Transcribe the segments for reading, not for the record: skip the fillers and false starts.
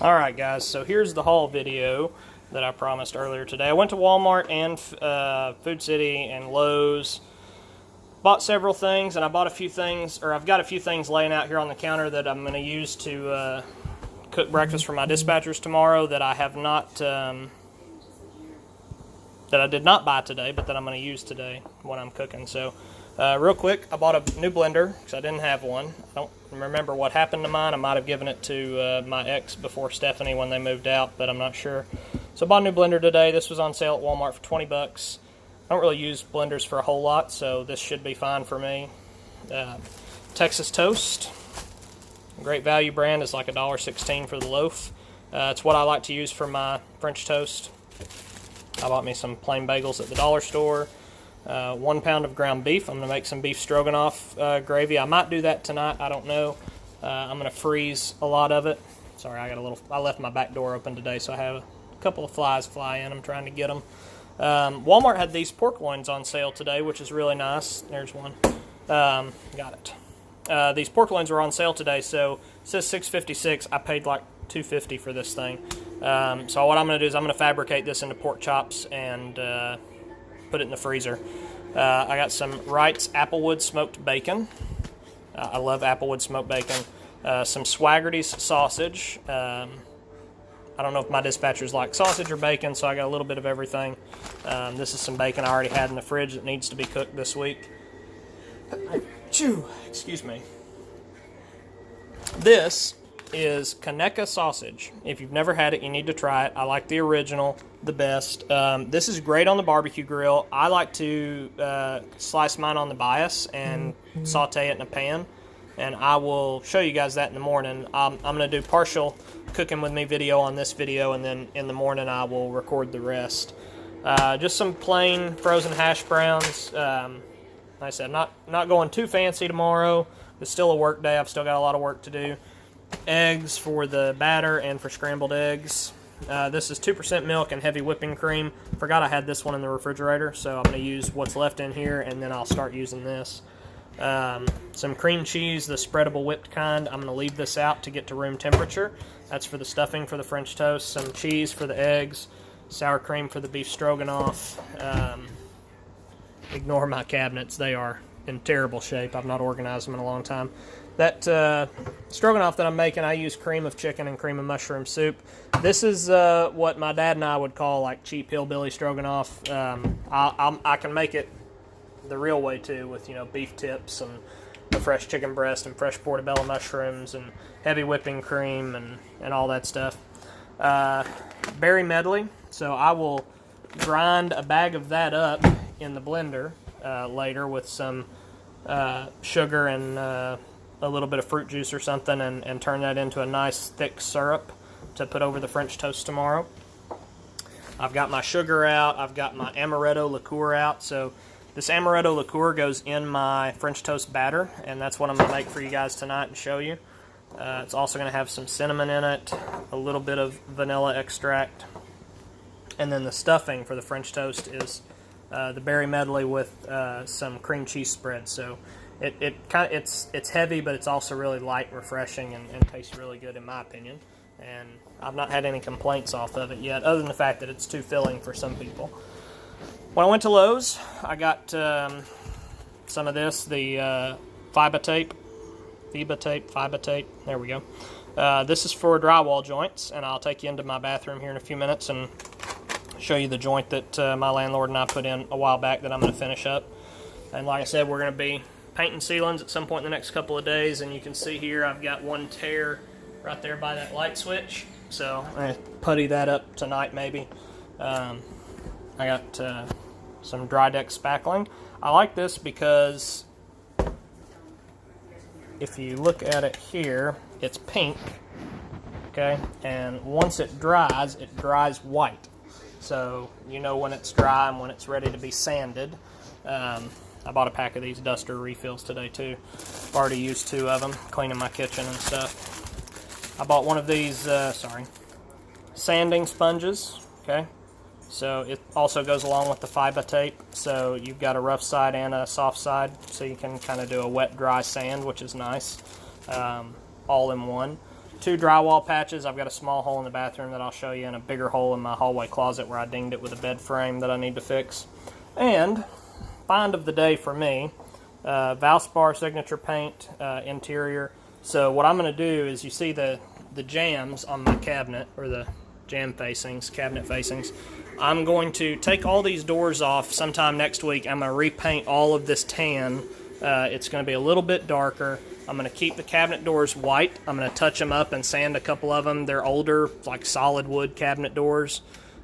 Alright guys, so here's the haul video that I promised earlier today. I went to Walmart and Food City and Lowe's, bought several things, and I bought a few things, or I've got a few things laying out here on the counter that I'm going to use to cook breakfast for my dispatchers tomorrow that I have not, that I did not buy today, but that I'm going to use today when I'm cooking. So real quick, I bought a new blender because I didn't have one. I don't remember what happened to mine. I might have given it to my ex before Stephanie when they moved out, but I'm not sure. So I bought a new blender today. This was on sale at Walmart for 20 bucks. I don't really use blenders for a whole lot, so this should be fine for me. Texas Toast, great value brand, is like $1.16 for the loaf. It's what I like to use for my French toast. I bought me some plain bagels at the dollar store. 1 pound of ground beef. I'm going to make some beef stroganoff gravy. I might do that tonight. I don't know. I'm going to freeze a lot of it. Sorry, I left my back door open today, so I have a couple of flies fly in. I'm trying to get them. Walmart had these pork loins on sale today, which is really nice. There's one. Got it. These pork loins were on sale today, so it says $6.56. I paid like $2.50 for this thing. So what I'm going to do is I'm going to fabricate this into pork chops and put it in the freezer. I got some Wright's Applewood smoked bacon. I love Applewood smoked bacon. Some Swaggerty's sausage. I don't know if my dispatchers like sausage or bacon, so I got a little bit of everything. This is some bacon I already had in the fridge that needs to be cooked this week. Excuse me. This is Conecuh sausage. If you've never had it, you need to try it. I like the original the best. This is great on the barbecue grill. I like to slice mine on the bias and saute it in a pan, and I will show you guys that in the morning. I'm going to do partial cooking with me video on this video, and then in the morning I will record the rest. Just some plain frozen hash browns. Like I said, not going too fancy tomorrow. It's still a work day. I've still got a lot of work to do. Eggs for the batter and for scrambled eggs. This is 2% milk and heavy whipping cream. Forgot I had this one in the refrigerator, so I'm going to use what's left in here, and then I'll start using this. Some cream cheese, the spreadable whipped kind. I'm going to leave this out to get to room temperature. That's for the stuffing for the French toast. Some cheese for the eggs. Sour cream for the beef stroganoff. Ignore my cabinets. They are in terrible shape. I've not organized them in a long time. That stroganoff that I'm making, I use cream of chicken and cream of mushroom soup. This is what my dad and I would call like cheap hillbilly stroganoff. I can make it the real way too, with beef tips and a fresh chicken breast and fresh portobello mushrooms and heavy whipping cream and all that stuff. Berry medley. So I will grind a bag of that up in the blender later with some sugar and a little bit of fruit juice or something, and turn that into a nice thick syrup to put over the French toast tomorrow. I've got my sugar out. I've got my amaretto liqueur out. So this amaretto liqueur goes in my French toast batter, and that's what I'm going to make for you guys tonight and show you. It's also going to have some cinnamon in it, a little bit of vanilla extract, and then the stuffing for the French toast is the berry medley with some cream cheese spread. So it's heavy, but it's also really light and refreshing, and tastes really good in my opinion. And I've not had any complaints off of it yet, other than the fact that it's too filling for some people. When I went to Lowe's, I got some of this, the Fiba tape. There we go. This is for drywall joints, and I'll take you into my bathroom here in a few minutes and show you the joint that my landlord and I put in a while back that I'm going to finish up. And like I said, we're going to be painting ceilings at some point in the next couple of days, and you can see here I've got one tear right there by that light switch, so I'm going to putty that up tonight maybe. I got some dry deck spackling. I like this because if you look at it here, it's pink, okay, and once it dries white, so you know when it's dry and when it's ready to be sanded. I bought a pack of these duster refills today too. I've already used 2 of them, cleaning my kitchen and stuff. I bought one of these, sanding sponges, okay? So it also goes along with the Fiba tape, so you've got a rough side and a soft side, so you can kind of do a wet, dry sand, which is nice, all in one. 2 drywall patches. I've got a small hole in the bathroom that I'll show you, and a bigger hole in my hallway closet where I dinged it with a bed frame that I need to fix. And find of the day for me, Valspar signature paint interior. So what I'm going to do is, you see the jambs on my cabinet, or the jamb facings, cabinet facings. I'm going to take all these doors off sometime next week. I'm going to repaint all of this tan. It's going to be a little bit darker. I'm going to keep the cabinet doors white. I'm going to touch them up and sand a couple of them. They're older, like solid wood cabinet doors.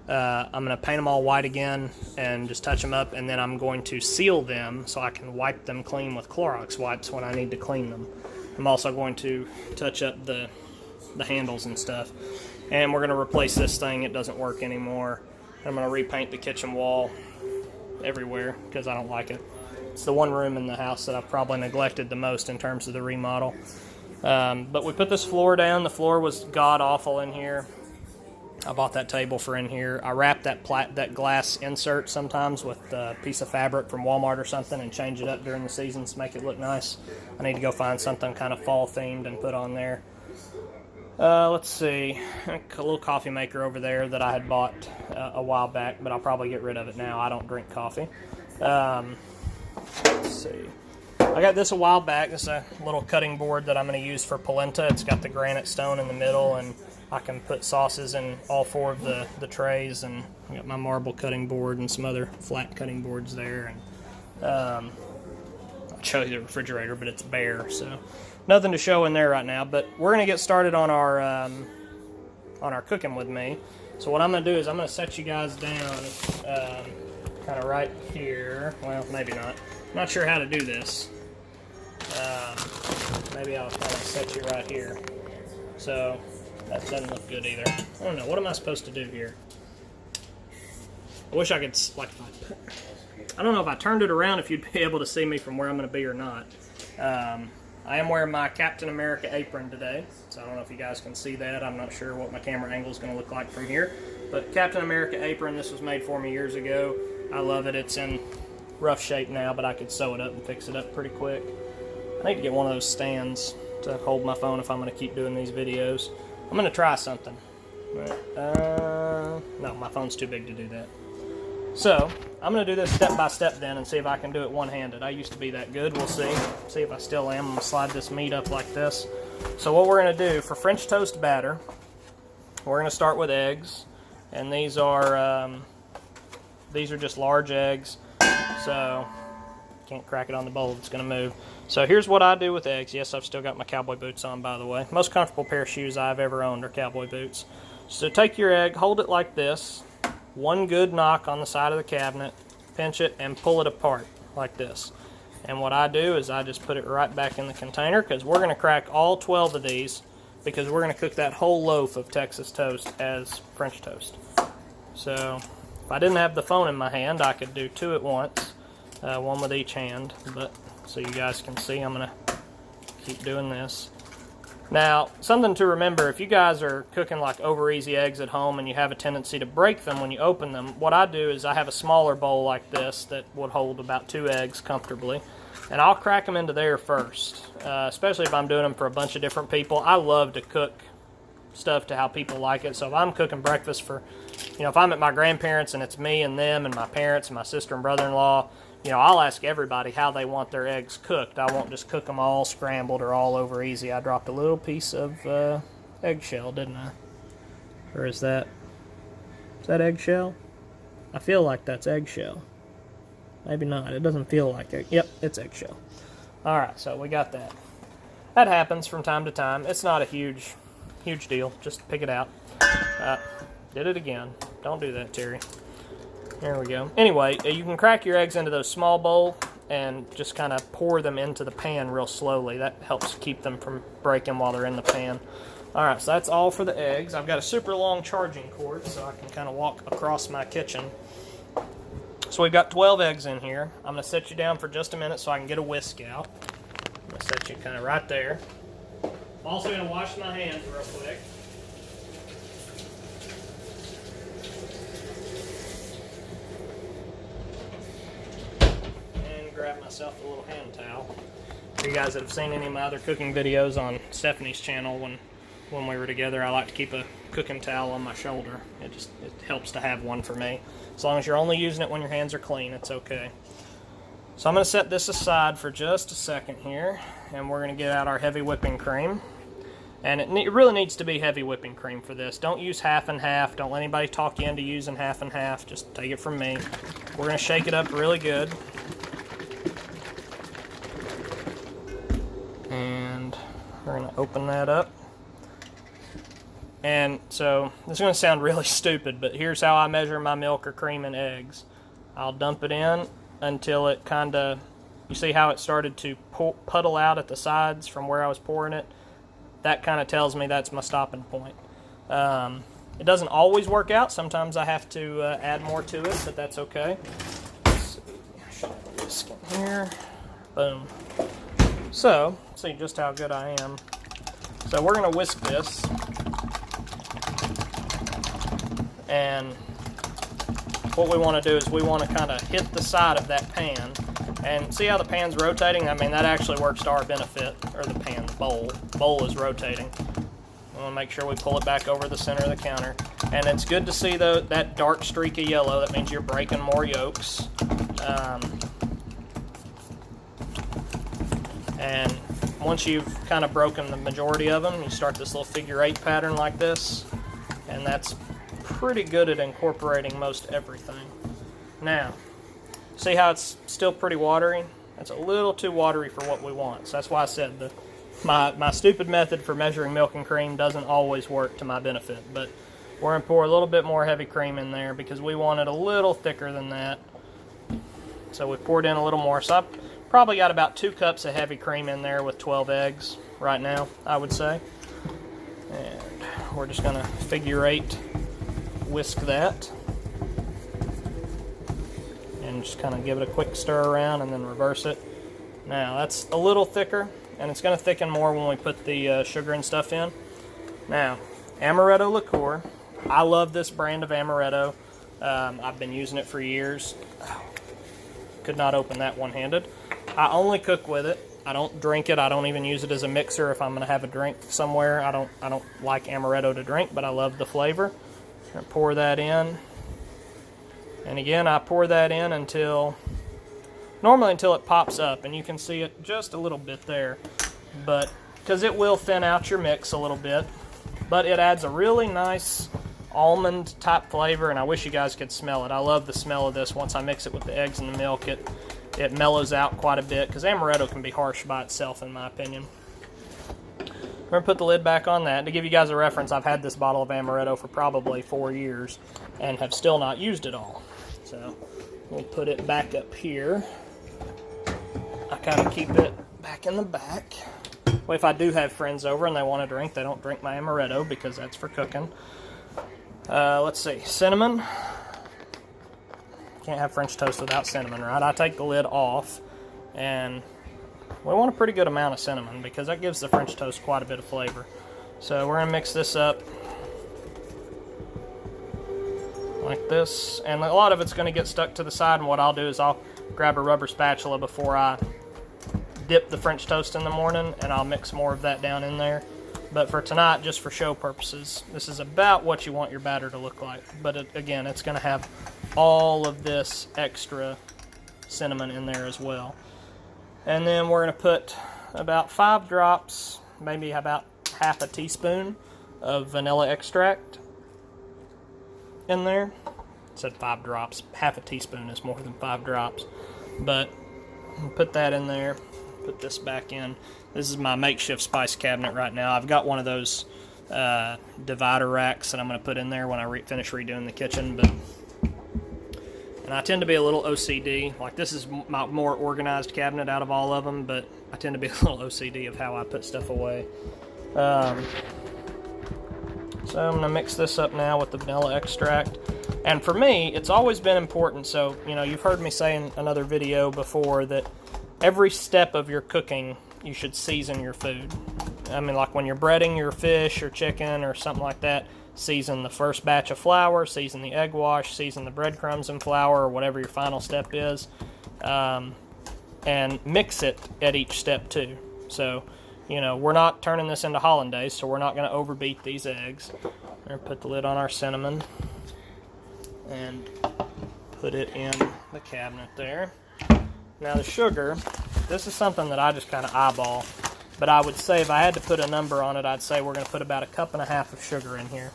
I'm going to paint them all white again and just touch them up, and then I'm going to seal them so I can wipe them clean with Clorox wipes when I need to clean them. I'm also going to touch up the handles and stuff. And we're going to replace this thing. It doesn't work anymore. I'm going to repaint the kitchen wall everywhere because I don't like it. It's the one room in the house that I've probably neglected the most in terms of the remodel. But we put this floor down. The floor was god-awful in here. I bought that table for in here. I wrap that glass insert sometimes with a piece of fabric from Walmart or something and change it up during the seasons to make it look nice. I need to go find something kind of fall-themed and put on there. Let's see, a little coffee maker over there that I had bought a while back, but I'll probably get rid of it now. I don't drink coffee. Let's see. I got this a while back. This is a little cutting board that I'm going to use for polenta. It's got the granite stone in the middle, and I can put sauces in all 4 of the trays, and I got my marble cutting board and some other flat cutting boards there. And I'll show you the refrigerator, but it's bare, so nothing to show in there right now. But we're going to get started on our cooking with me. So what I'm going to do is I'm going to set you guys down kind of right here. Well, maybe not. I'm not sure how to do this. Maybe I'll kind of set you right here. So that doesn't look good either. I don't know. What am I supposed to do here? I wish I could, like, I don't know if I turned it around if you'd be able to see me from where I'm going to be or not. I am wearing my Captain America apron today, so I don't know if you guys can see that. I'm not sure what my camera angle is going to look like from here. But Captain America apron, this was made for me years ago. I love it. It's in rough shape now, but I could sew it up and fix it up pretty quick. I need to get one of those stands to hold my phone if I'm going to keep doing these videos. I'm going to try something. No, my phone's too big to do that. So, I'm going to do this step by step then and see if I can do it one-handed. I used to be that good. We'll see. See if I still am. I'm going to slide this meat up like this. So what we're going to do for French toast batter, we're going to start with eggs. And these are just large eggs. So, can't crack it on the bowl. It's going to move. So here's what I do with eggs. Yes, I've still got my cowboy boots on, by the way. Most comfortable pair of shoes I've ever owned are cowboy boots. So take your egg, hold it like this. One good knock on the side of the cabinet, pinch it, and pull it apart like this. And what I do is I just put it right back in the container because we're going to crack all 12 of these because we're going to cook that whole loaf of Texas toast as French toast. So if I didn't have the phone in my hand, I could do 2 at once, one with each hand. But so you guys can see, I'm going to keep doing this. Now, something to remember, if you guys are cooking like over easy eggs at home and you have a tendency to break them when you open them, what I do is I have a smaller bowl like this that would hold about 2 eggs comfortably, and I'll crack them into there first, especially if I'm doing them for a bunch of different people. I love to cook stuff to how people like it, so if I'm cooking breakfast for, if I'm at my grandparents' and it's me and them and my parents and my sister and brother-in-law, I'll ask everybody how they want their eggs cooked. I won't just cook them all scrambled or all over easy. I dropped a little piece of eggshell, didn't I? Or is that eggshell? I feel like that's eggshell. Maybe not. It doesn't feel like it. Yep, it's eggshell. Alright, so we got that. That happens from time to time. It's not a huge deal. Just pick it out. Did it again. Don't do that, Terry. There we go. Anyway, you can crack your eggs into those small bowls and just kind of pour them into the pan real slowly. That helps keep them from breaking while they're in the pan. Alright, so that's all for the eggs. I've got a super long charging cord so I can kind of walk across my kitchen. So we've got 12 eggs in here. I'm going to set you down for just a minute so I can get a whisk out. I'm going to set you kind of right there. I'm also going to wash my hands real quick. Grab myself a little hand towel. For you guys that have seen any of my other cooking videos on Stephanie's channel, when when we were together, I like to keep a cooking towel on my shoulder. It helps to have one for me. As long as you're only using it when your hands are clean, it's okay. So I'm going to set this aside for just a second here, and we're going to get out our heavy whipping cream. And it really needs to be heavy whipping cream for this. Don't use half and half. Don't let anybody talk you into using half and half. Just take it from me. We're going to shake it up really good. And we're going to open that up. And so, this is going to sound really stupid, but here's how I measure my milk or cream and eggs. I'll dump it in until it kind of, you see how it started to puddle out at the sides from where I was pouring it? That kind of tells me that's my stopping point. It doesn't always work out. Sometimes I have to add more to it, but that's okay. Let's see. I should have a whisk in here. Boom. So, see just how good I am. So we're going to whisk this. And what we want to do is we want to kind of hit the side of that pan. And see how the pan's rotating? I mean, that actually works to our benefit. Or the pan, the bowl. The bowl is rotating. We want to make sure we pull it back over the center of the counter. And it's good to see that dark streak of yellow. That means you're breaking more yolks. And once you've kind of broken the majority of them, you start this little figure 8 pattern like this. And that's pretty good at incorporating most everything. Now, see how it's still pretty watery? That's a little too watery for what we want. So that's why I said my stupid method for measuring milk and cream doesn't always work to my benefit. But we're going to pour a little bit more heavy cream in there because we want it a little thicker than that. So we poured in a little more. So I've probably got about 2 cups of heavy cream in there with 12 eggs right now, I would say. And we're just going to figure 8 whisk that. And just kind of give it a quick stir around and then reverse it. Now that's a little thicker, and it's going to thicken more when we put the sugar and stuff in. Now, amaretto liqueur. I love this brand of amaretto. I've been using it for years. Could not open that one-handed. I only cook with it. I don't drink it. I don't even use it as a mixer if I'm going to have a drink somewhere. I don't like amaretto to drink, but I love the flavor. I'm going to pour that in. And again, I pour that in normally until it pops up, and you can see it just a little bit there. But, because it will thin out your mix a little bit, but it adds a really nice almond type flavor, and I wish you guys could smell it. I love the smell of this. Once I mix it with the eggs and the milk, it mellows out quite a bit, because amaretto can be harsh by itself, in my opinion. We're going to put the lid back on that. To give you guys a reference, I've had this bottle of amaretto for probably 4 years and have still not used it all. So we'll put it back up here. I kind of keep it back in the back. Well, if I do have friends over and they want to drink, they don't drink my amaretto because that's for cooking. Let's see, cinnamon. Can't have French toast without cinnamon, right? I take the lid off, and we want a pretty good amount of cinnamon because that gives the French toast quite a bit of flavor. So we're going to mix this up like this, and a lot of it's going to get stuck to the side, and what I'll do is I'll grab a rubber spatula before I dip the French toast in the morning, and I'll mix more of that down in there. But for tonight, just for show purposes, this is about what you want your batter to look like. But again, it's going to have all of this extra cinnamon in there as well. And then we're going to put about 5 drops, maybe about half a teaspoon of vanilla extract in there. I said 5 drops. Half a teaspoon is more than 5 drops. But put that in there. Put this back in. This is my makeshift spice cabinet right now. I've got one of those divider racks that I'm going to put in there when I finish redoing the kitchen. And I tend to be a little OCD. Like, this is my more organized cabinet out of all of them, but I tend to be a little OCD of how I put stuff away. So I'm going to mix this up now with the vanilla extract. And for me, it's always been important. So, you know, you've heard me say in another video before that every step of your cooking, you should season your food. I mean, like when you're breading your fish or chicken or something like that, season the first batch of flour, season the egg wash, season the breadcrumbs and flour, or whatever your final step is, and mix it at each step too. So you know, we're not turning this into hollandaise, so we're not going to overbeat these eggs. We're going to put the lid on our cinnamon and put it in the cabinet there. Now the sugar, this is something that I just kind of eyeball, but I would say if I had to put a number on it, I'd say we're going to put about 1.5 cups of sugar in here.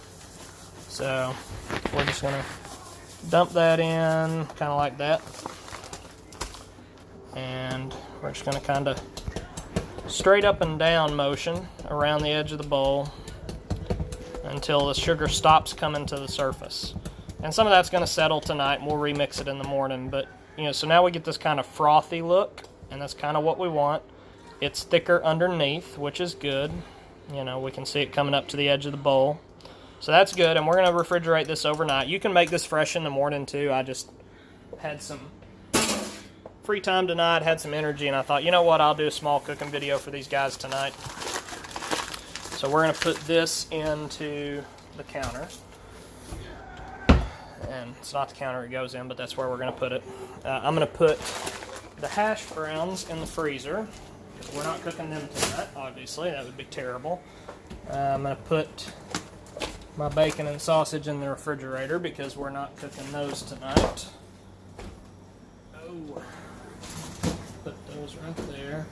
So we're just going to dump that in kind of like that. And we're just going to kind of straight up and down motion around the edge of the bowl until the sugar stops coming to the surface. And some of that's going to settle tonight, and we'll remix it in the morning. But, you know, so now we get this kind of frothy look, and that's kind of what we want. It's thicker underneath, which is good. You know, we can see it coming up to the edge of the bowl. So that's good, and we're going to refrigerate this overnight. You can make this fresh in the morning, too. I just had some free time tonight, had some energy, and I thought, you know what, I'll do a small cooking video for these guys tonight. So we're going to put this into the counter. And it's not the counter it goes in, but that's where we're going to put it. I'm going to put the hash browns in the freezer, because we're not cooking them tonight, obviously. That would be terrible. I'm going to put my bacon and sausage in the refrigerator, because we're not cooking those tonight. Oh. Put those right there.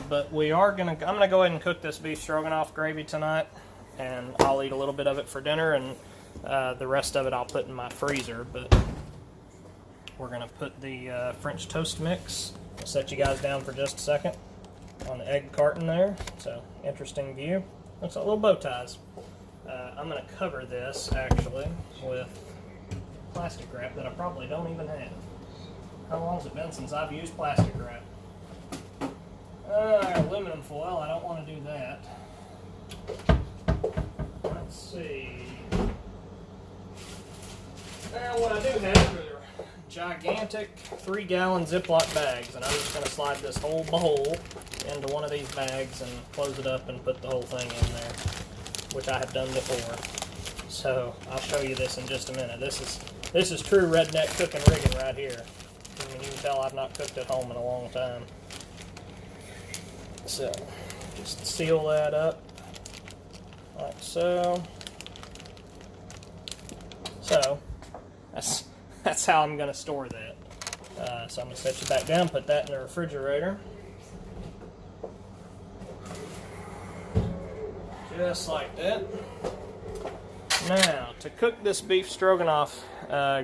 But we are I'm gonna go ahead and cook this beef stroganoff gravy tonight, and I'll eat a little bit of it for dinner, and the rest of it I'll put in my freezer. But we're gonna put the French toast mix. I'll set you guys down for just a second on the egg carton there. So interesting view. Looks like little bow ties. I'm gonna cover this actually with plastic wrap that I probably don't even have. How long has it been since I've used plastic wrap? Aluminum foil, I don't want to do that. Let's see. Now what I do have are gigantic 3-gallon Ziploc bags, and I'm just going to slide this whole bowl into one of these bags and close it up and put the whole thing in there, which I have done before. So I'll show you this in just a minute. This is true redneck cooking rigging right here. I mean, you can tell I've not cooked at home in a long time. So, just seal that up, like so. So, that's how I'm going to store that. So I'm going to set you back down, put that in the refrigerator. Just like that. Now, to cook this beef stroganoff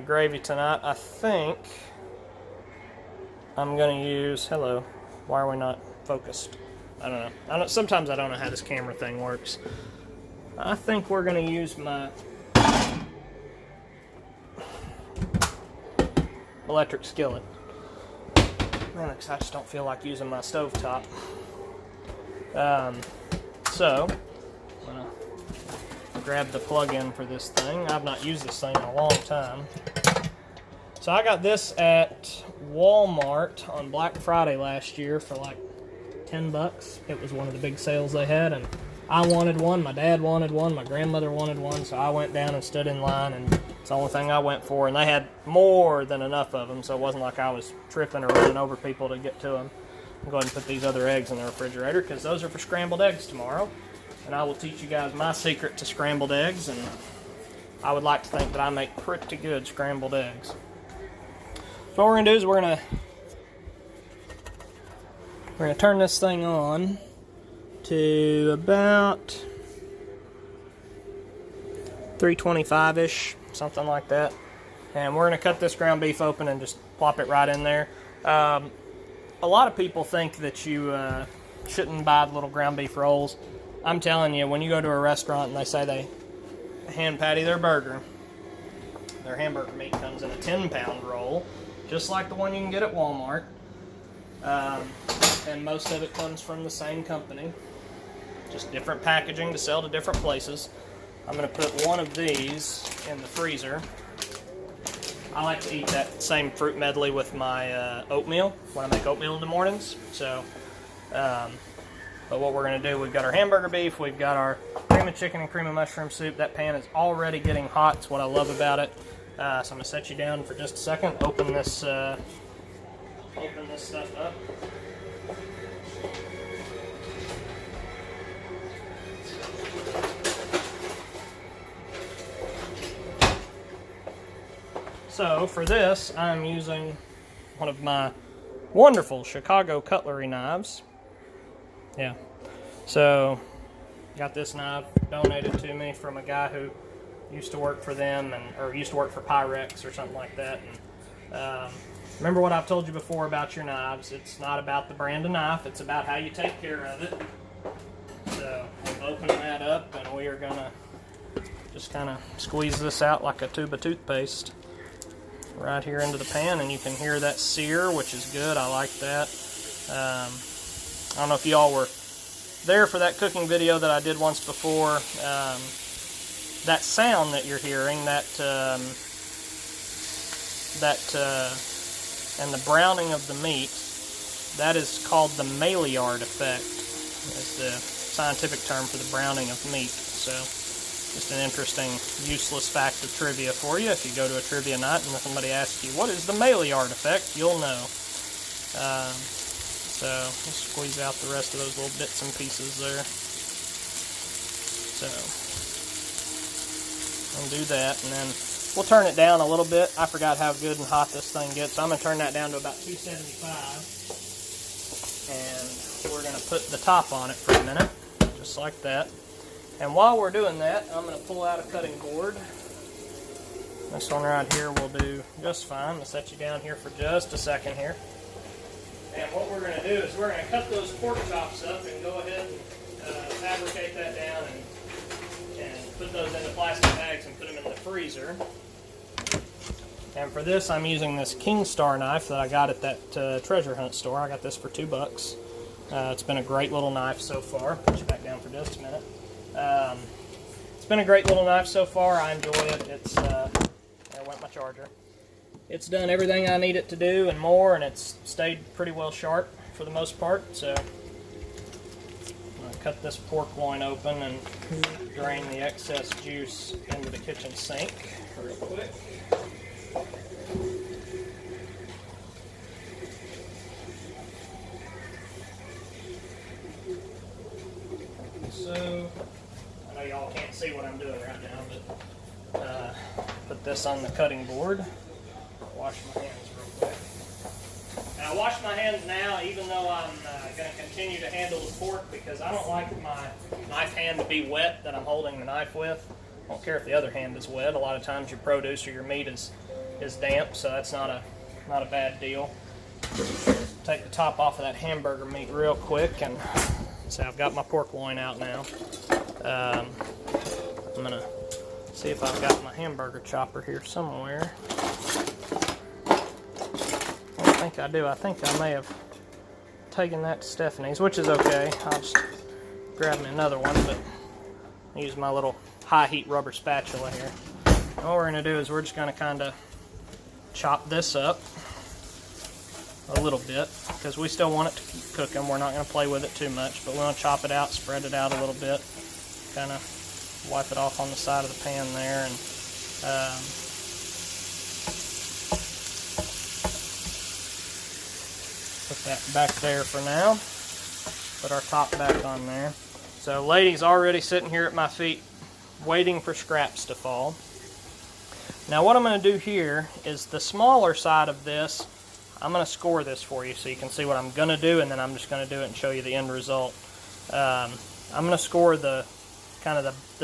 gravy tonight, I think I'm going to use, hello, why are we not focused? I don't know. Sometimes I don't know how this camera thing works. I think we're going to use my electric skillet. Man, I just don't feel like using my stovetop. So, I'm going to grab the plug-in for this thing. I've not used this thing in a long time. So I got this at Walmart on Black Friday last year for like $10. It was one of the big sales they had, and I wanted one, my dad wanted one, my grandmother wanted one, so I went down and stood in line, and it's the only thing I went for, and they had more than enough of them, so it wasn't like I was tripping or running over people to get to them. I'll go ahead and put these other eggs in the refrigerator, because those are for scrambled eggs tomorrow, and I will teach you guys my secret to scrambled eggs, and I would like to think that I make pretty good scrambled eggs. So what we're going to do is we're going to turn this thing on to about 325-ish, something like that. And we're going to cut this ground beef open and just plop it right in there. A lot of people think that you shouldn't buy the little ground beef rolls. I'm telling you, when you go to a restaurant and they say they hand patty their burger, their hamburger meat comes in a 10-pound roll, just like the one you can get at Walmart. And most of it comes from the same company, just different packaging to sell to different places. I'm going to put one of these in the freezer. I like to eat that same fruit medley with my oatmeal when I make oatmeal in the mornings. So, but what we're going to do, we've got our hamburger beef, we've got our cream of chicken and cream of mushroom soup. That pan is already getting hot. It's what I love about it. So I'm going to set you down for just a second, open this stuff up. So for this, I'm using one of my wonderful Chicago cutlery knives. Yeah. So got this knife donated to me from a guy who used to work for them, or used to work for Pyrex or something like that. And, remember what I've told you before about your knives. It's not about the brand of knife, it's about how you take care of it. So we'll open that up, and we are gonna just kind of squeeze this out like a tube of toothpaste right here into the pan, and you can hear that sear, which is good. I like that. I don't know if y'all were there for that cooking video that I did once before. That sound that you're hearing, and the browning of the meat, that is called the Maillard effect, is the scientific term for the browning of meat. So just an interesting, useless fact of trivia for you. If you go to a trivia night and somebody asks you, what is the Maillard effect, you'll know. So let's squeeze out the rest of those little bits and pieces there. So I'll do that, and then we'll turn it down a little bit. I forgot how good and hot this thing gets, so I'm going to turn that down to about 275. And we're going to put the top on it for a minute, just like that. And while we're doing that, I'm going to pull out a cutting board. This one right here will do just fine. I'll set you down here for just a second here. And what we're going to do is we're going to cut those pork chops up and go ahead and fabricate that down and put those into plastic bags and put them in the freezer. And for this, I'm using this King Star knife that I got at that treasure hunt store. I got this for $2. It's been a great little knife so far. Put you back down for just a minute. It's been a great little knife so far. I enjoy it. It's there went my charger. It's done everything I need it to do and more, and it's stayed pretty well sharp for the most part. So I'm going to cut this pork loin open and drain the excess juice into the kitchen sink real quick. So, I know y'all can't see what I'm doing right now, but put this on the cutting board. Wash my hands real quick. Now, I wash my hands now, even though I'm going to continue to handle the pork, because I don't like my knife hand to be wet that I'm holding the knife with. I don't care if the other hand is wet. A lot of times your produce or your meat is damp, so that's not a bad deal. Take the top off of that hamburger meat real quick, and so I've got my pork loin out now. I'm going to see if I've got my hamburger chopper here somewhere. I don't think I do. I think I may have taken that to Stephanie's, which is okay. I'll just grab me another one, but I'll use my little high heat rubber spatula here. And what we're going to do is we're just going to kind of chop this up a little bit, because we still want it to keep cooking. We're not going to play with it too much, but we want to chop it out, spread it out a little bit, kind of wipe it off on the side of the pan there, and put that back there for now. Put our top back on there. So Lady's already sitting here at my feet waiting for scraps to fall. Now what I'm going to do here is the smaller side of this, I'm going to score this for you so you can see what I'm going to do, and then I'm just going to do it and show you the end result. I'm going to score the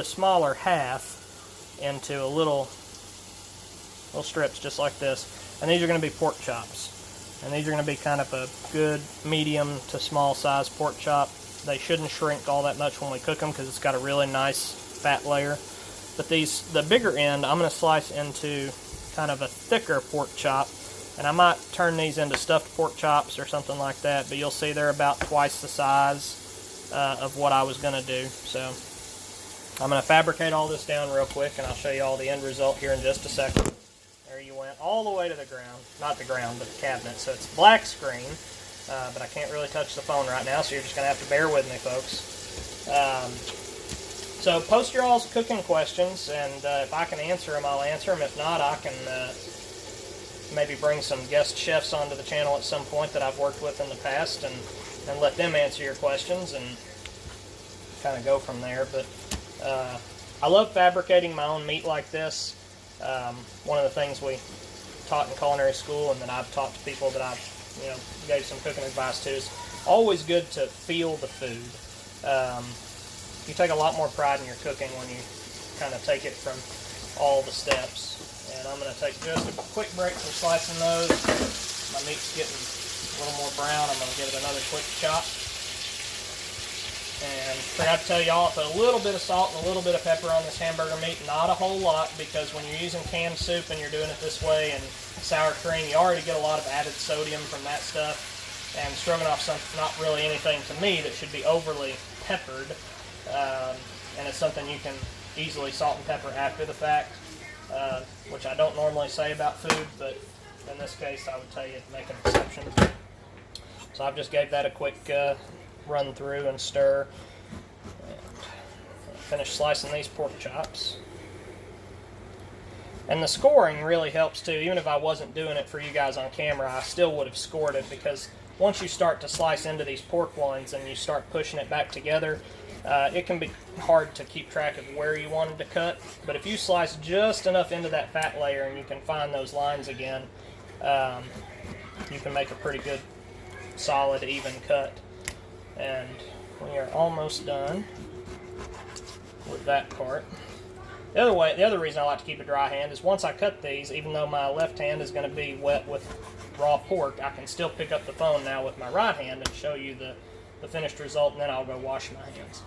smaller half into little strips just like this, and these are going to be pork chops. And these are going to be kind of a good medium to small size pork chop. They shouldn't shrink all that much when we cook them because it's got a really nice fat layer. But the bigger end, I'm going to slice into kind of a thicker pork chop. And I might turn these into stuffed pork chops or something like that, but you'll see they're about twice the size of what I was going to do. So I'm going to fabricate all this down real quick, and I'll show you all the end result here in just a second. There you went, all the way to the ground. Not the ground, but the cabinet. So it's black screen, but I can't really touch the phone right now, so you're just going to have to bear with me, folks. So post your all's cooking questions, and if I can answer them, I'll answer them. If not, I can maybe bring some guest chefs onto the channel at some point that I've worked with in the past, and let them answer your questions and kind of go from there. But I love fabricating my own meat like this. One of the things we taught in culinary school and that I've taught to people that I've, gave some cooking advice to, is always good to feel the food. You take a lot more pride in your cooking when you kind of take it from all the steps. And I'm going to take just a quick break from slicing those. My meat's getting a little more brown. I'm going to give it another quick chop. And forgot to tell y'all, I put a little bit of salt and a little bit of pepper on this hamburger meat. Not a whole lot, because when you're using canned soup and you're doing it this way and sour cream, you already get a lot of added sodium from that stuff. And stroganoff's not really anything to me that should be overly peppered. And it's something you can easily salt and pepper after the fact, which I don't normally say about food, but in this case I would tell you to make an exception. So I've just gave that a quick run through and stir. And finish slicing these pork chops. And the scoring really helps too. Even if I wasn't doing it for you guys on camera, I still would have scored it, because once you start to slice into these pork loins and you start pushing it back together, it can be hard to keep track of where you wanted to cut. But if you slice just enough into that fat layer and you can find those lines again, you can make a pretty good, solid, even cut. And we are almost done with that part. The other reason I like to keep a dry hand is once I cut these, even though my left hand is going to be wet with raw pork, I can still pick up the phone now with my right hand and show you the finished result, and then I'll go wash my hands.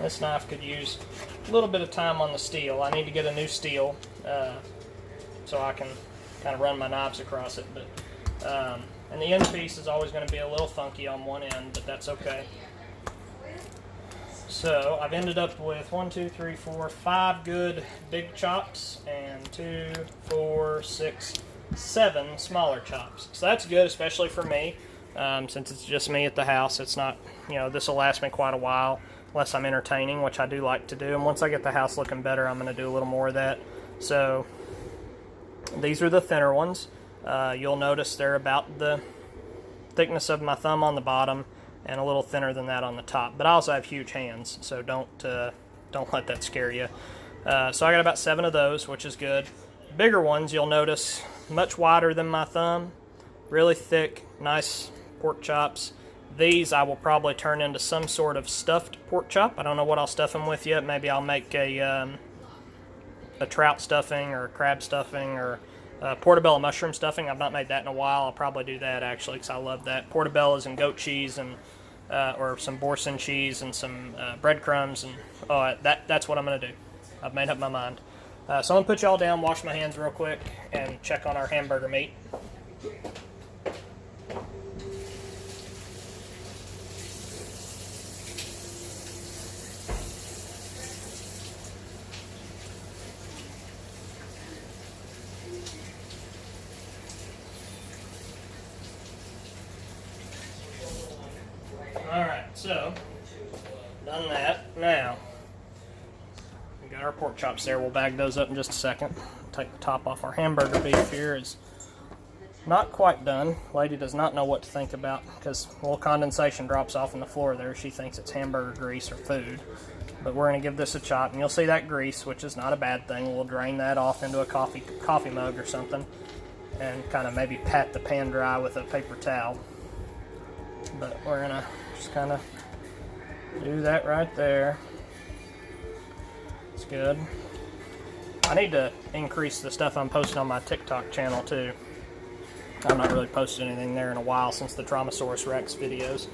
This knife could use a little bit of time on the steel. I need to get a new steel so I can kind of run my knives across it. But and the end piece is always going to be a little funky on one end, but that's okay. So I've ended up with 5 good big chops and 2, 4, 6, 7 smaller chops. So that's good, especially for me, since it's just me at the house. It's not, this will last me quite a while, unless I'm entertaining, which I do like to do. And once I get the house looking better, I'm going to do a little more of that. So these are the thinner ones. You'll notice they're about the thickness of my thumb on the bottom and a little thinner than that on the top. But I also have huge hands, so don't let that scare you. So I got about 7 of those, which is good. Bigger ones, you'll notice, much wider than my thumb, really thick, nice pork chops. These I will probably turn into some sort of stuffed pork chop. I don't know what I'll stuff them with yet. Maybe I'll make a trout stuffing or a crab stuffing or portobello mushroom stuffing. I've not made that in a while. I'll probably do that actually, because I love that. Portobellos and goat cheese and or some Boursin cheese and some breadcrumbs, and that's what I'm going to do. I've made up my mind. So I'm going to put y'all down, wash my hands real quick, and check on our hamburger meat. Alright, so, done that. Now, we got our pork chops there. We'll bag those up in just a second. Take the top off. Our hamburger beef here is not quite done. Lady does not know what to think about, because a little condensation drops off on the floor there. She thinks it's hamburger grease or food. But we're going to give this a chop, and you'll see that grease, which is not a bad thing. We'll drain that off into a coffee mug or something, and kind of maybe pat the pan dry with a paper towel. But we're going to just kind of do that right there. It's good. I need to increase the stuff I'm posting on my TikTok channel too. I've not really posted anything there in a while since the Tramosaurus Rex videos.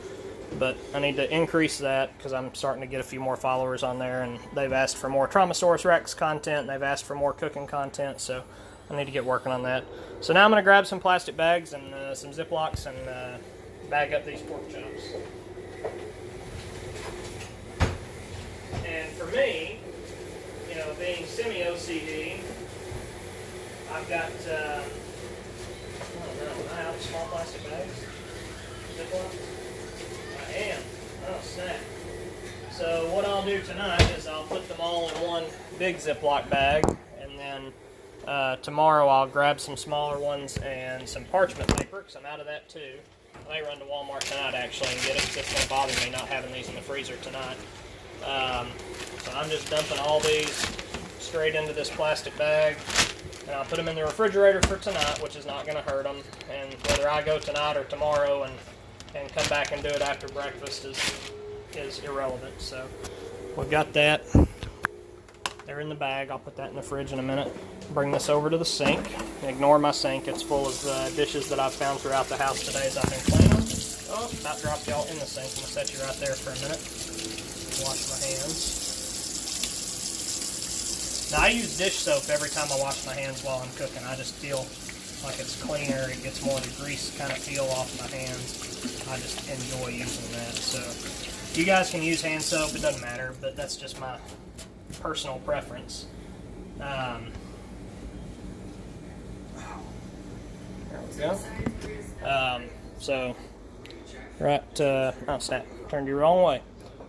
But I need to increase that because I'm starting to get a few more followers on there, and they've asked for more Tramosaurus Rex content, and they've asked for more cooking content, so I need to get working on that. So now I'm going to grab some plastic bags and some Ziplocs and bag up these pork chops. And for me, being semi-OCD, I've got, I have small plastic bags, Ziplocs. I am. Oh, snap. So what I'll do tonight is I'll put them all in one big Ziploc bag, and then tomorrow I'll grab some smaller ones and some parchment paper, because I'm out of that too. I may run to Walmart tonight actually and get it, because it's going to bother me not having these in the freezer tonight. So I'm just dumping all these straight into this plastic bag. And I'll put them in the refrigerator for tonight, which is not going to hurt them. And whether I go tonight or tomorrow and come back and do it after breakfast is irrelevant. So we've got that. They're in the bag. I'll put that in the fridge in a minute. Bring this over to the sink. Ignore my sink. It's full of dishes that I've found throughout the house today as I've been cleaning. Oh, about dropped y'all in the sink. I'm going to set you right there for a minute. Wash my hands. Now, I use dish soap every time I wash my hands while I'm cooking. I just feel like it's cleaner. It gets more of the grease kind of feel off my hands. I just enjoy using that. So, you guys can use hand soap. It doesn't matter, but that's just my personal preference. There we go. So, right, oh snap, turned you the wrong way.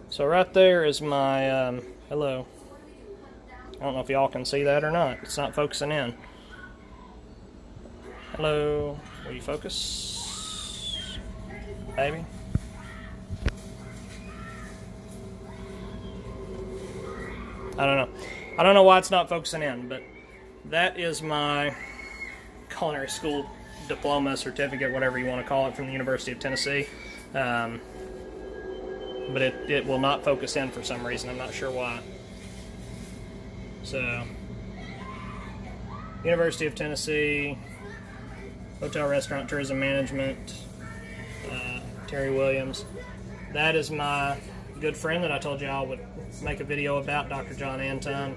So right there is my, hello. I don't know if y'all can see that or not. It's not focusing in. Hello, will you focus? Baby? I don't know. I don't know why it's not focusing in, but that is my culinary school diploma, certificate, whatever you want to call it, from the University of Tennessee. But it will not focus in for some reason. I'm not sure why. So, University of Tennessee, Hotel, Restaurant, Tourism Management, Terry Williams. That is my good friend that I told you I would make a video about, Dr. John Anton.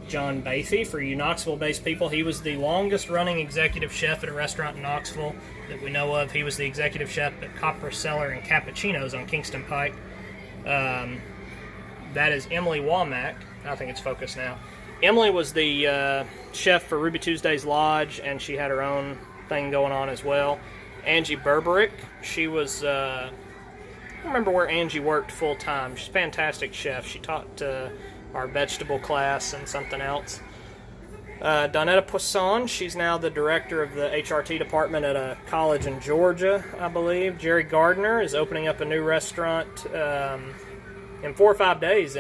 John Bathy, for you Knoxville-based people. He was the longest-running executive chef at a restaurant in Knoxville that we know of. He was the executive chef at Copper Cellar and Cappuccino's on Kingston Pike. That is Emily Womack. I think it's focused now. Emily was the chef for Ruby Tuesday's Lodge, and she had her own thing going on as well. Angie Berberick, she was... I don't remember where Angie worked full-time. She's a fantastic chef. She taught our vegetable class and something else. Donetta Poisson, she's now the director of the HRT department at a college in Georgia, I believe. Jerry Gardner is opening up a new restaurant in 4 or 5 days.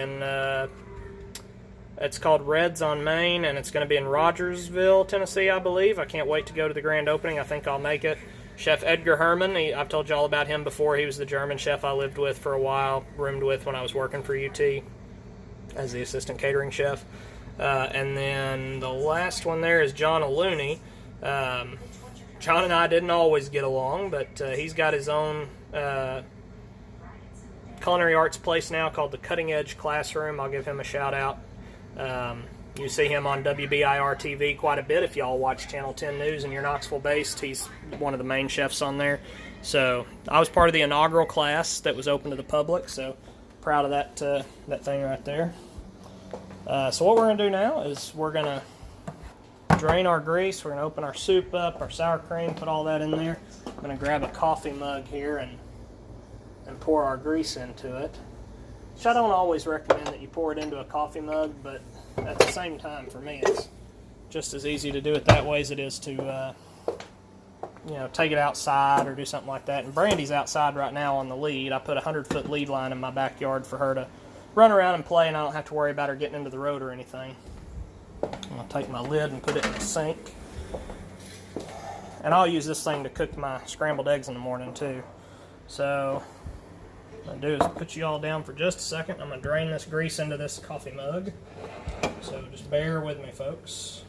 It's called Red's on Main, and it's going to be in Rogersville, Tennessee, I believe. I can't wait to go to the grand opening. I think I'll make it. Chef Edgar Herman, I've told you all about him before. He was the German chef I lived with for a while, roomed with when I was working for UT as the assistant catering chef. And then the last one there is John Looney. John and I didn't always get along, but he's got his own culinary arts place now called the Cutting Edge Classroom. I'll give him a shout out. You see him on WBIR TV quite a bit if y'all watch Channel 10 News and you're Knoxville based. He's one of the main chefs on there. So I was part of the inaugural class that was open to the public, so proud of that thing right there. So what we're going to do now is we're going to drain our grease. We're going to open our soup up, our sour cream, put all that in there. I'm going to grab a coffee mug here and pour our grease into it. Which I don't always recommend that you pour it into a coffee mug, but at the same time, for me, it's just as easy to do it that way as it is to, take it outside or do something like that. And Brandy's outside right now on the lead. I put a 100-foot lead line in my backyard for her to run around and play, and I don't have to worry about her getting into the road or anything. I'm going to take my lid and put it in the sink. And I'll use this thing to cook my scrambled eggs in the morning, too. So what I'm going to do is put you all down for just a second. I'm going to drain this grease into this coffee mug. So just bear with me, folks.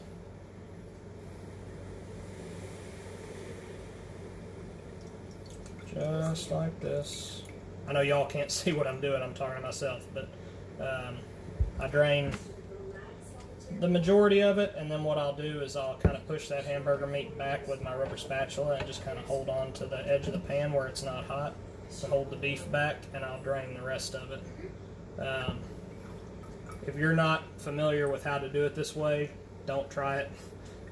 Just like this. I know y'all can't see what I'm doing. I'm talking to myself, but I drain the majority of it, and then what I'll do is I'll kind of push that hamburger meat back with my rubber spatula and just kind of hold on to the edge of the pan where it's not hot to hold the beef back, and I'll drain the rest of it. If you're not familiar with how to do it this way, don't try it.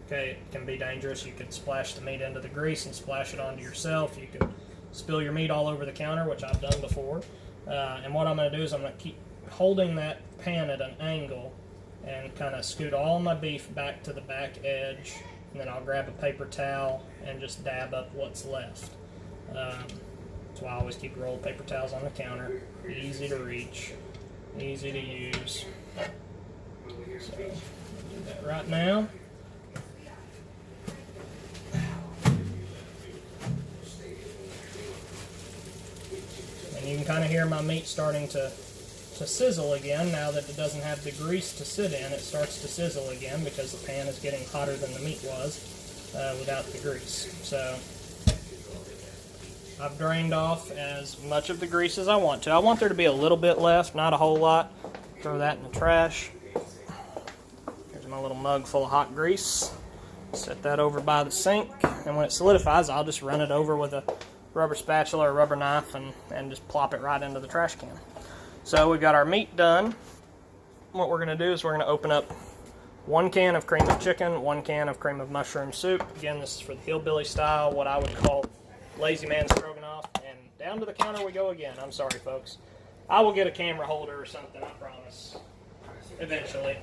Okay, it can be dangerous. You can splash the meat into the grease and splash it onto yourself. You can spill your meat all over the counter, which I've done before. And what I'm going to do is I'm going to keep holding that pan at an angle and kind of scoot all my beef back to the back edge, and then I'll grab a paper towel and just dab up what's left. That's why I always keep rolled paper towels on the counter. Easy to reach, easy to use. So I'll do that right now. kind of hear my meat starting to sizzle again. Now that it doesn't have the grease to sit in, it starts to sizzle again because the pan is getting hotter than the meat was without the grease. So I've drained off as much of the grease as I want to. I want there to be a little bit left, not a whole lot. Throw that in the trash. Here's my little mug full of hot grease. Set that over by the sink, and when it solidifies, I'll just run it over with a rubber spatula or rubber knife and just plop it right into the trash can. So we've got our meat done. What we're going to do is we're going to open up 1 can of cream of chicken, 1 can of cream of mushroom soup. Again, this is for the hillbilly style, what I would call lazy man stroganoff. And down to the counter we go again. I'm sorry, folks. I will get a camera holder or something, I promise, eventually.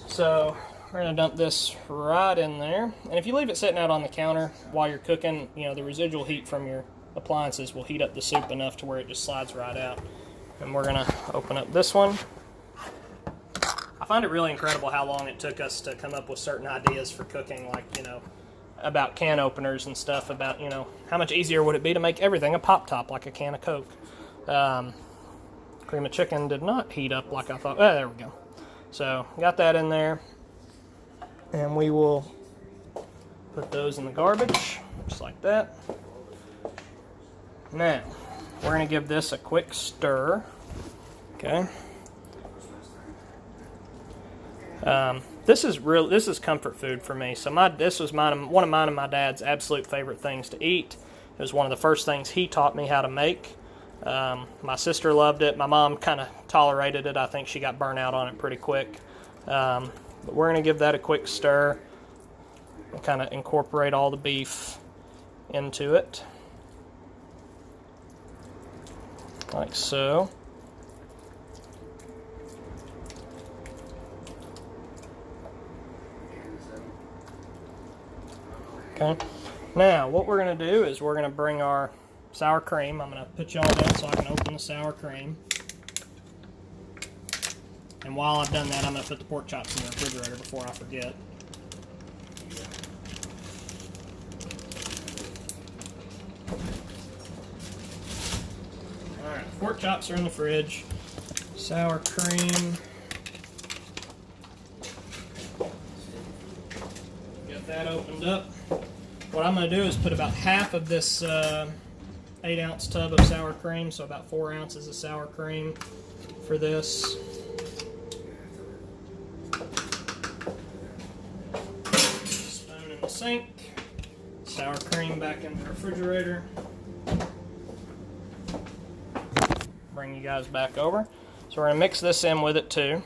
So we're going to dump this right in there. And if you leave it sitting out on the counter while you're cooking, you know, the residual heat from your appliances will heat up the soup enough to where it just slides right out. And we're going to open up this one. I find it really incredible how long it took us to come up with certain ideas for cooking, like, you know, about can openers and stuff, about, you know, how much easier would it be to make everything a pop top like a can of Coke. Cream of chicken did not heat up like I thought. Oh, there we go. So got that in there, and we will put those in the garbage just like that. Now we're going to give this a quick stir. Okay. This is comfort food for me. So this was one of mine and my dad's absolute favorite things to eat. It was one of the first things he taught me how to make. My sister loved it. My mom kind of tolerated it. I think she got burnt out on it pretty quick. But we're going to give that a quick stir and kind of incorporate all the beef into it. Like so. Okay. Now, what we're going to do is we're going to bring our sour cream. I'm going to put y'all down so I can open the sour cream. And while I've done that, I'm going to put the pork chops in the refrigerator before I forget. Alright, pork chops are in the fridge. Sour cream. Get that opened up. What I'm going to do is put about half of this 8-ounce tub of sour cream, so about 4 ounces of sour cream for this. Spoon in the sink. Sour cream back in the refrigerator. Bring you guys back over. So we're going to mix this in with it too.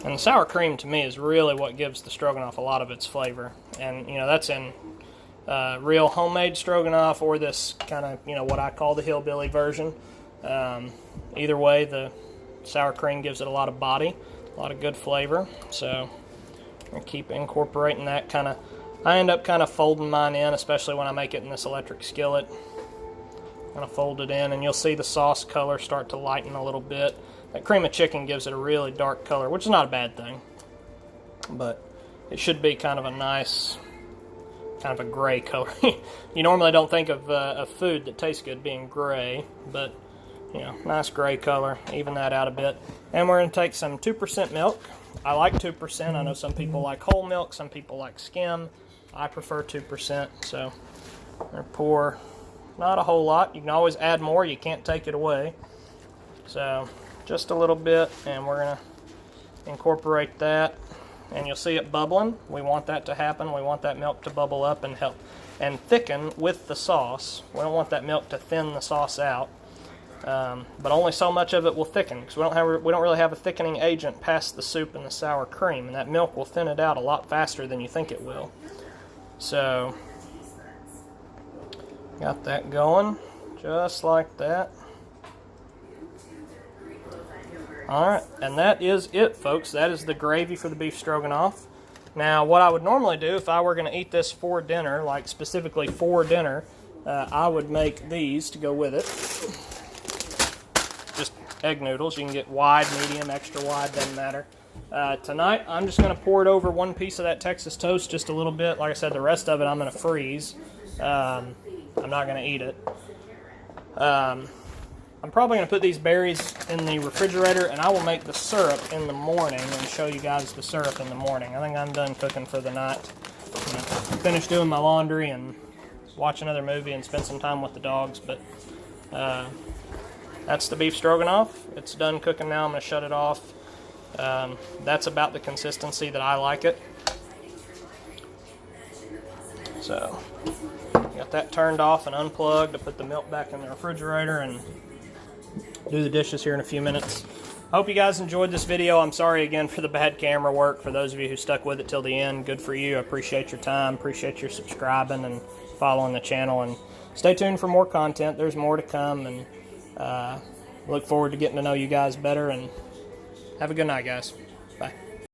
And the sour cream, to me, is really what gives the stroganoff a lot of its flavor. And, you know, that's in real homemade stroganoff or this kind of, you know, what I call the hillbilly version. Either way, the sour cream gives it a lot of body, a lot of good flavor. So I'm going to keep incorporating that kind of. I end up kind of folding mine in, especially when I make it in this electric skillet. Kind of fold it in, and you'll see the sauce color start to lighten a little bit. That cream of chicken gives it a really dark color, which is not a bad thing. But it should be kind of a nice, kind of a gray color. You normally don't think of food that tastes good being gray, but, you know, nice gray color. Even that out a bit. And we're going to take some 2% milk. I like 2%. I know some people like whole milk, some people like skim. I prefer 2%, so we're going to pour not a whole lot. You can always add more. You can't take it away. So just a little bit, and we're going to incorporate that, and you'll see it bubbling. We want that to happen. We want that milk to bubble up and help and thicken with the sauce. We don't want that milk to thin the sauce out, but only so much of it will thicken, because we don't really have a thickening agent past the soup and the sour cream, and that milk will thin it out a lot faster than you think it will. So got that going just like that. Alright, and that is it, folks. That is the gravy for the beef stroganoff. Now, what I would normally do if I were going to eat this for dinner, like specifically for dinner, I would make these to go with it. Just egg noodles. You can get wide, medium, extra wide, doesn't matter. Tonight, I'm just going to pour it over one piece of that Texas toast, just a little bit. Like I said, the rest of it I'm going to freeze. I'm not going to eat it. I'm probably going to put these berries in the refrigerator, and I will make the syrup in the morning and show you guys the syrup in the morning. I think I'm done cooking for the night. I'm going to finish doing my laundry and watch another movie and spend some time with the dogs. But that's the beef stroganoff. It's done cooking now. I'm going to shut it off. That's about the consistency that I like it. So, got that turned off and unplugged to put the milk back in the refrigerator and do the dishes here in a few minutes. I hope you guys enjoyed this video. I'm sorry again for the bad camera work. For those of you who stuck with it till the end, good for you. I appreciate your time, appreciate your subscribing and following the channel, and stay tuned for more content. There's more to come, and look forward to getting to know you guys better, and have a good night, guys. Bye.